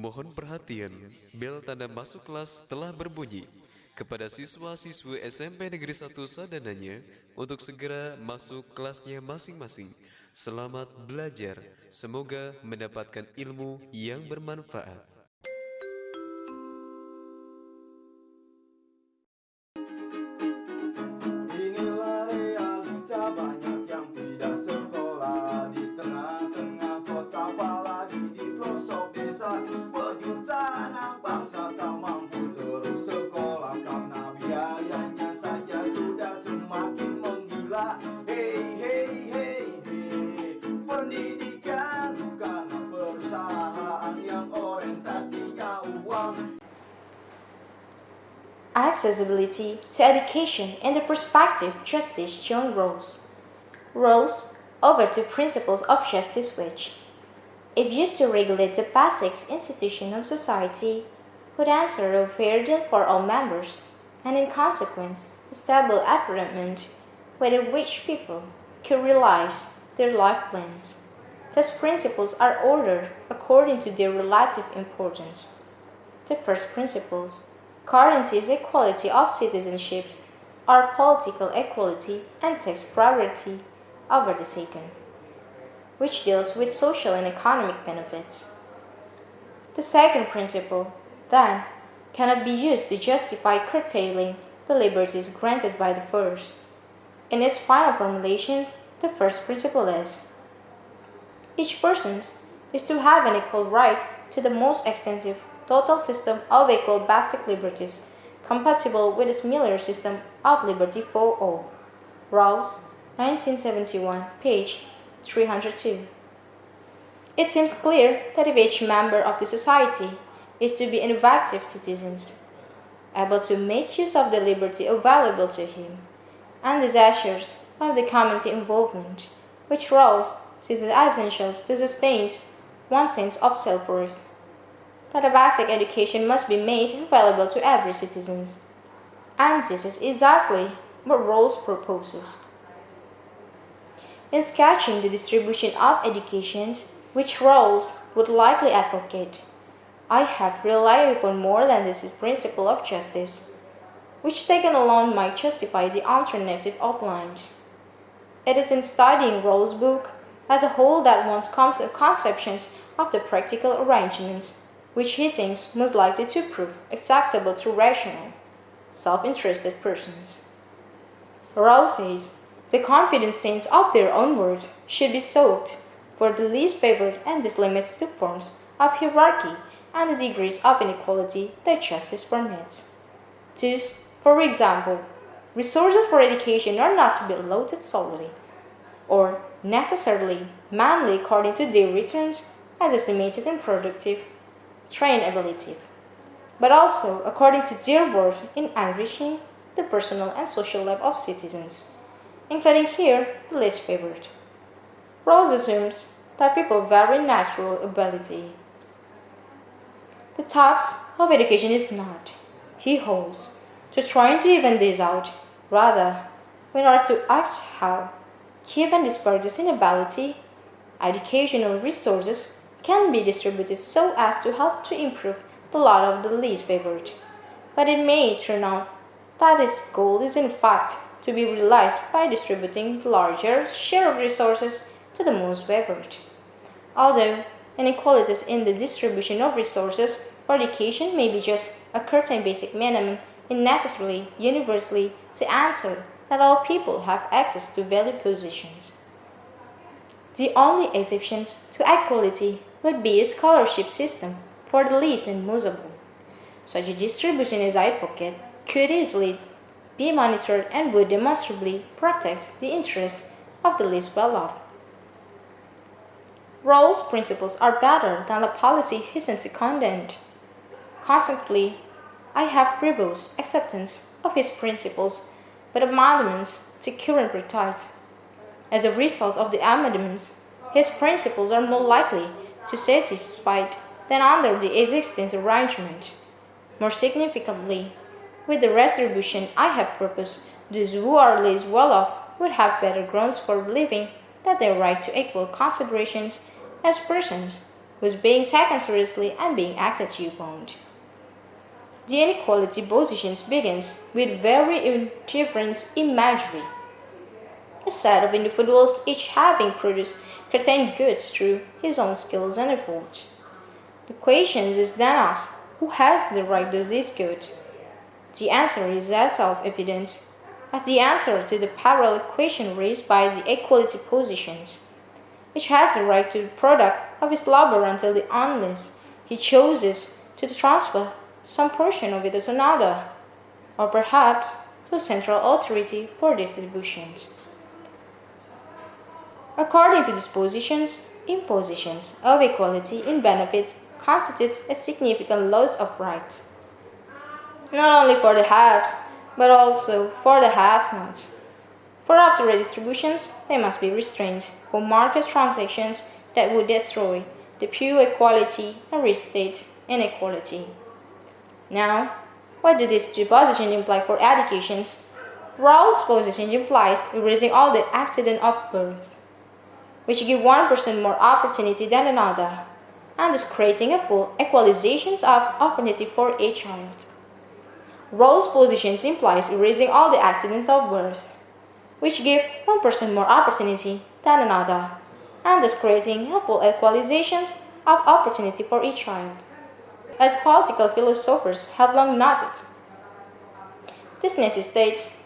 Mohon perhatian, bel tanda masuk kelas telah berbunyi. Kepada siswa-siswi SMP Negeri 1 Sadananya untuk segera masuk kelasnya masing-masing. Selamat belajar, semoga mendapatkan ilmu yang bermanfaat. Inilah realita banyak yang tidak sekolah di tengah-tengah kota, apalagi di pelosok desa. Berjuta anak bangsa tak mampu terus sekolah karena biayanya saja sudah semakin menggila. Hey, hey, hey, hey. Pendidikan bukanlah perusahaan yang orientasinya uang. Accessibility to education in the perspective Justice John Rawls. Rawls over to principles of justice which, if used to regulate the basic institution of society, would answer a fair deal for all members, and in consequence a stable environment within which people could realize their life plans. Thus principles are ordered according to their relative importance. The first principles guarantees equality of citizenships or political equality and takes priority over the second, which deals with social and economic benefits. The second principle, then, cannot be used to justify curtailing the liberties granted by the first. In its final formulations, the first principle is: each person is to have an equal right to the most extensive total system of equal basic liberties, compatible with a similar system of liberty for all. Rawls, 1971, page 302. It seems clear that if each member of the society is to be innovative citizens, able to make use of the liberty available to him, and desirous of the community involvement, which Rawls sees as essential to sustain one's sense of self-worth, that a basic education must be made available to every citizen. And this is exactly what Rawls proposes. In sketching the distribution of education, which Rawls would likely advocate, I have relied upon more than this principle of justice, which taken alone might justify the alternative outlined. It is in studying Rawls' book as a whole that one comes to conceptions of the practical arrangements which he thinks most likely to prove acceptable to rational, self-interested persons. Rawls says the confident sense of their own words should be sought for the least favored, and this limits the forms of hierarchy and the degrees of inequality that justice permits. Thus, for example, resources for education are not to be allotted solely, or necessarily mainly according to their returns as estimated in productive trainability, but also according to their worth in enriching the personal and social life of citizens, including here the least favored. Rawls assumes that people vary natural ability. The task of education is not, he holds, to trying to even this out, rather, we are to ask how, given disparities in ability, educational resources can be distributed so as to help to improve the lot of the least favored. But it may turn out that this goal is in fact to be realized by distributing the larger share of resources to the most favored. Although inequalities in the distribution of resources for education may be just a certain basic minimum, it necessarily universally to answer that all people have access to valued positions. The only exceptions to equality would be a scholarship system for the least and most able. Such a distribution as I advocate could easily be monitored and would demonstrably protect the interests of the least well-off. Rawls' principles are better than the policy he seems to condemn. Consequently, I have proposed acceptance of his principles but amendments to current practice. As a result of the amendments, his principles are more likely to satisfied than under the existing arrangement. More significantly, with the redistribution I have proposed, those who are least well off would have better grounds for believing that they right to equal considerations as persons was being taken seriously and being acted upon. The inequality positions begins with very different imagery. A set of individuals, each having produced certain goods through his own skills and efforts. The question is then asked, who has the right to these goods? The answer is as self-evident as the answer to the parallel equation raised by the equality positions. Each has the right to the product of his labor unless he chooses to transfer some portion of it to another, or perhaps to a central authority for distributions. According to these positions, impositions of equality in benefits constitute a significant loss of rights, not only for the haves, but also for the have-nots. For after redistributions, they must be restrained for market transactions that would destroy the pure equality and restate inequality. Now, what do these two positions imply for educations? Rawls' position implies erasing all the accident of birth, which give one person more opportunity than another, and thus creating a full equalization of opportunity for each child. Rawls' position implies erasing all the accidents of birth, which give one person more opportunity than another, and thus creating a full equalization of opportunity for each child. As political philosophers have long noted, this necessitates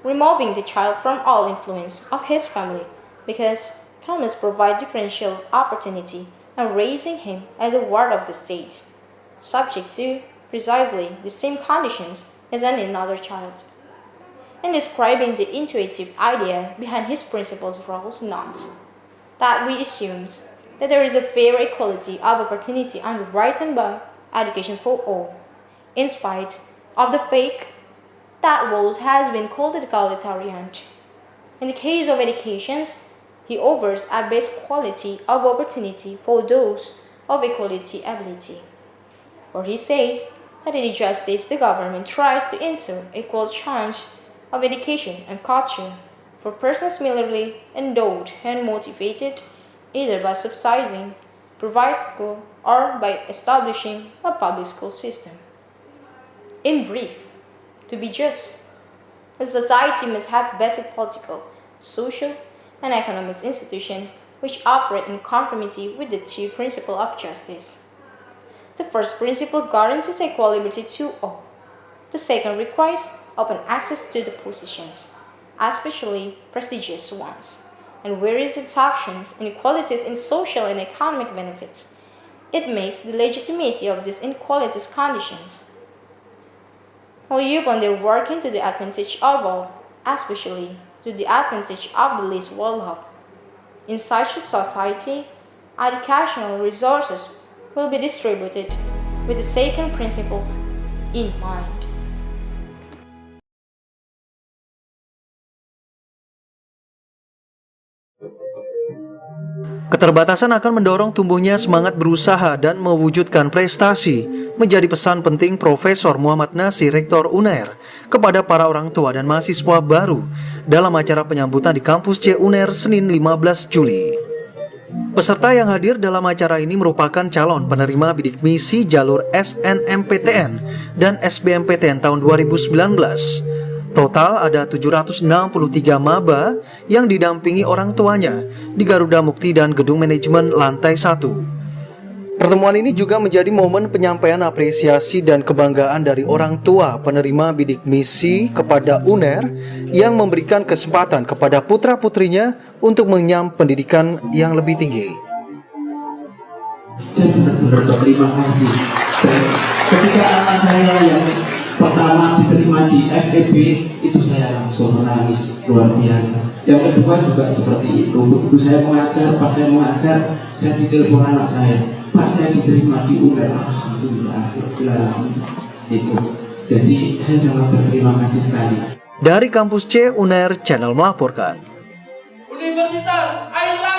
removing the child from all influence of his family, because families provide differential opportunity and raising him as a ward of the state, subject to precisely the same conditions as any other child. In describing the intuitive idea behind his principles, Rawls notes that we assume that there is a fair equality of opportunity underwritten by education for all, in spite of the fact that Rawls has been called egalitarian. In the case of education, he offers a best quality of opportunity for those of equality ability. For he says that in justice the government tries to insure equal chance of education and culture for persons similarly endowed and motivated either by subsidizing private school or by establishing a public school system. In brief, to be just, a society must have basic political, social, and economic institutions which operate in conformity with the two principles of justice. The first principle guarantees equal liberty to all. The second requires open access to the positions, especially prestigious ones. And whereas its actions inequalities in social and economic benefits, it makes the legitimacy of these inequalities conditions. Upon their working to the advantage of all, especially to the advantage of the least well off. In such a society, educational resources will be distributed with the second principle in mind. Keterbatasan akan mendorong tumbuhnya semangat berusaha dan mewujudkan prestasi, menjadi pesan penting Profesor Muhammad Nasir, Rektor UNAIR, kepada para orang tua dan mahasiswa baru dalam acara penyambutan di kampus C UNAIR Senin 15 Juli. Peserta yang hadir dalam acara ini merupakan calon penerima bidik misi jalur SNMPTN dan SBMPTN tahun 2019. Total ada 763 maba yang didampingi orang tuanya di Garuda Mukti dan Gedung Manajemen Lantai 1. Pertemuan ini juga menjadi momen penyampaian apresiasi dan kebanggaan dari orang tua penerima bidik misi kepada UNAIR yang memberikan kesempatan kepada putra-putrinya untuk mengenyam pendidikan yang lebih tinggi. Saya benar-benar berterima kasih. Dan ketika anak saya yang pertama diterima di FEB itu saya langsung menangis luar biasa. Yang kedua juga seperti itu. Begitu saya mengajar, pas saya mengajar, saya ditelepon anak saya, Pak saya diterima di UNAIR. Alhamdulillah, itu. Jadi saya sangat berterima kasih sekali. Dari kampus C UNAIR Channel melaporkan. Universitas Airlangga.